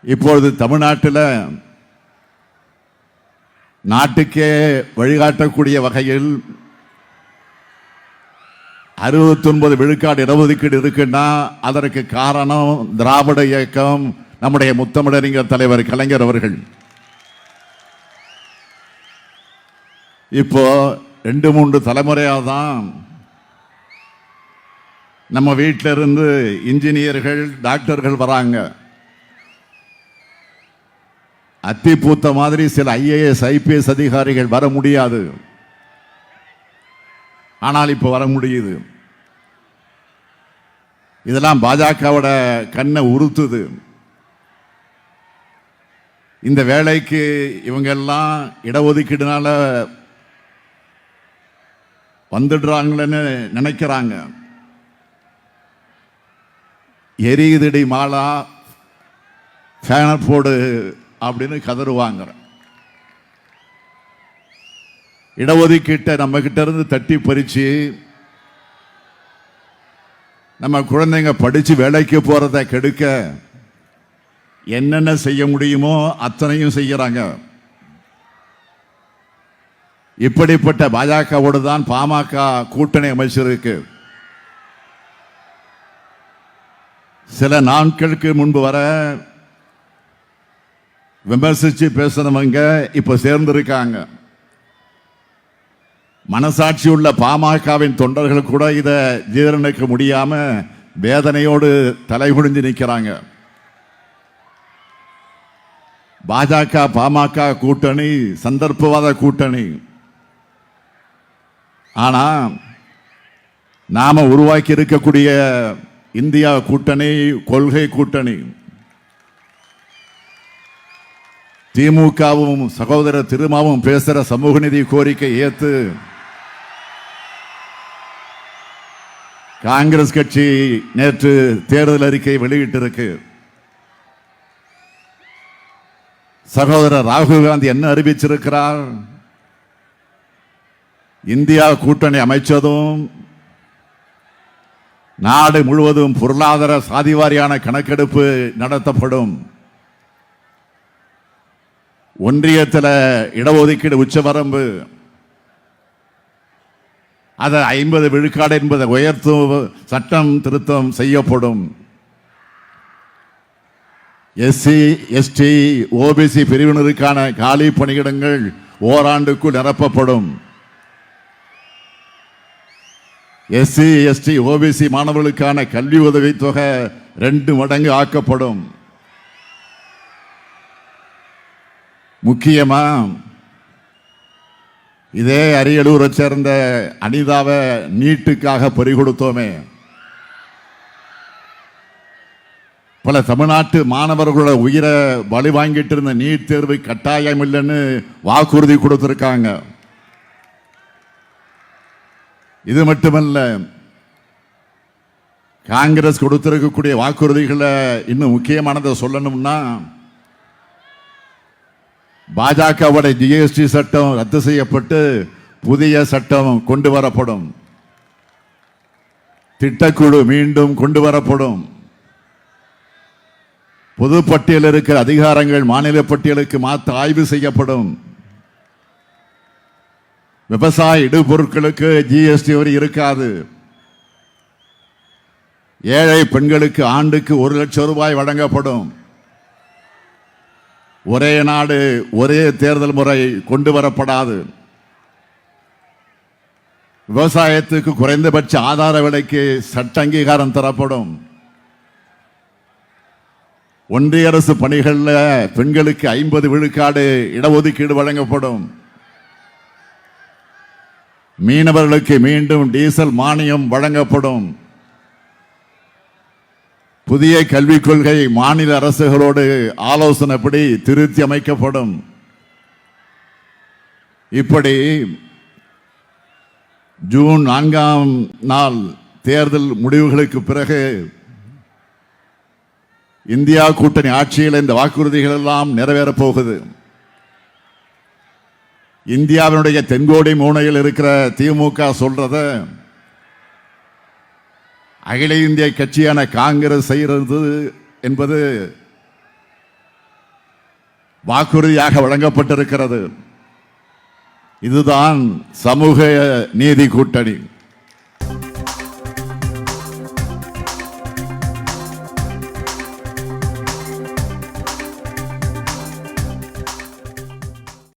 இப்பொழுது தமிழ்நாட்டில் நாட்டுக்கே வழிகாட்டக்கூடிய வகையில் 69 விழுக்காடு இடஒதுக்கீடு இருக்குன்னா அதற்கு காரணம் திராவிட இயக்கம், நம்முடைய முத்தமிழறிஞர் தலைவர் கலைஞர் அவர்கள். இப்போ 2-3 தலைமுறையாக தான் நம்ம வீட்டில இருந்து இன்ஜினியர்கள், டாக்டர்கள் வராங்க. அத்தி பூத்த மாதிரி சில IAS IPS அதிகாரிகள் வர முடியாது, ஆனால் இப்ப வர முடியுது. இதெல்லாம் பாஜகவோட கண்ணை உறுத்துது. இந்த வேலைக்கு இவங்க எல்லாம் இடஒதுக்கீடுனால வந்துடுறாங்கன்னு நினைக்கிறாங்க. எரியுதடி மாலா, ஃபேனர் போடு அப்படின்னு கதறுவாங்க. இடஒதுக்கீட்டை நம்ம கிட்ட இருந்து தட்டி பறிச்சு நம்ம குழந்தைங்க படிச்சு வேலைக்கு போறதை கெடுக்க என்னென்ன செய்ய முடியுமோ அத்தனையும் செய்யறாங்க. இப்படிப்பட்ட பாஜகவோடு தான் பாமக கூட்டணி அமைச்சிருக்கு. சில நாட்களுக்கு முன்பு வர விமர்சிச்சு பேசுறவங்க இப்ப சேர்ந்திருக்காங்க. மனசாட்சி உள்ள பாமகவின் தொண்டர்கள் கூட இதை ஜீரணிக்க முடியாம வேதனையோடு தலைகுனிஞ்சு நிற்கிறாங்க. பாஜக பாமக கூட்டணி சந்தர்ப்பவாத கூட்டணி. ஆனா நாம உருவாக்கி இருக்கக்கூடிய இந்தியா கூட்டணி கொள்கை கூட்டணி. திமுகவும் சகோதரர் திருமாவும் பேசுற சமூக நீதி கோரிக்கை ஏத்து காங்கிரஸ் கட்சி நேற்று தேர்தல் அறிக்கை வெளியிட்டிருக்கு. சகோதரர் ராகுல் காந்தி என்ன அறிவிச்சிருக்கிறார்? இந்தியா கூட்டணி அமைச்சதும் நாடு முழுவதும் பொருளாதார சாதிவாரியான கணக்கெடுப்பு நடத்தப்படும். ஒன்றியத்தில் இடஒதுக்கீடு உச்சவரம்பு அதை 50 விழுக்காடு என்பதை உயர்த்தும் சட்டம் திருத்தம் செய்யப்படும். SC ST OBC பிரிவினருக்கான காலி பணியிடங்கள் ஓராண்டுக்குள் நிரப்பப்படும். SC ST OBC மாணவர்களுக்கான கல்வி உதவித்தொகை 2 மடங்கு ஆக்கப்படும். முக்கியமா இதே அரியலூரை சேர்ந்த அனிதாவை நீட்டுக்காக பறிகொடுத்தோமே. பல தமிழ்நாட்டு மாணவர்களோட உயிரை பலி வாங்கிட்டு இருந்த நீட் தேர்வு கட்டாயம் இல்லைன்னு வாக்குறுதி கொடுத்திருக்காங்க. இது மட்டுமல்ல, காங்கிரஸ் கொடுத்திருக்கக்கூடிய வாக்குறுதிகளை இன்னும் முக்கியமானதை சொல்லணும்னா, பாஜகவோட GST சட்டம் ரத்து செய்யப்பட்டு புதிய சட்டம் கொண்டு வரப்படும். திட்டக்குழு மீண்டும் கொண்டு வரப்படும். பொதுப்பட்டியல் இருக்கிற அதிகாரங்கள் மாநில பட்டியலுக்கு மாற்ற ஆய்வு செய்யப்படும். விவசாய இடுபொருட்களுக்கு GST வரி இருக்காது. ஏழை பெண்களுக்கு ஆண்டுக்கு 1 லட்சம் ரூபாய் வழங்கப்படும். ஒரே நாடு ஒரே தேர்தல் முறை கொண்டு வரப்படாது. விவசாயத்துக்கு குறைந்தபட்ச ஆதார விலைக்கு சட்ட அங்கீகாரம் தரப்படும். ஒன்றிய அரசு பணிகளில் பெண்களுக்கு 50 விழுக்காடு இடஒதுக்கீடு வழங்கப்படும். மீனவர்களுக்கு மீண்டும் டீசல் மானியம் வழங்கப்படும். புதிய கல்விக் கொள்கை மாநில அரசுகளோடு ஆலோசனைப்படி திருத்தி அமைக்கப்படும். இப்படி ஜூன் 4ஆம் நாள் தேர்தல் முடிவுகளுக்கு பிறகு இந்தியா கூட்டணி ஆட்சியில் இந்த வாக்குறுதிகள் எல்லாம் நிறைவேறப் போகுது. இந்தியாவினுடைய தென்கோடி மூலையில் இருக்கிற திமுக சொல்றத அகில இந்திய கட்சியான காங்கிரஸ் செய்கிறது என்பது வாக்குறுதியாக வழங்கப்பட்டிருக்கிறது. இதுதான் சமூக நீதி கூட்டணி.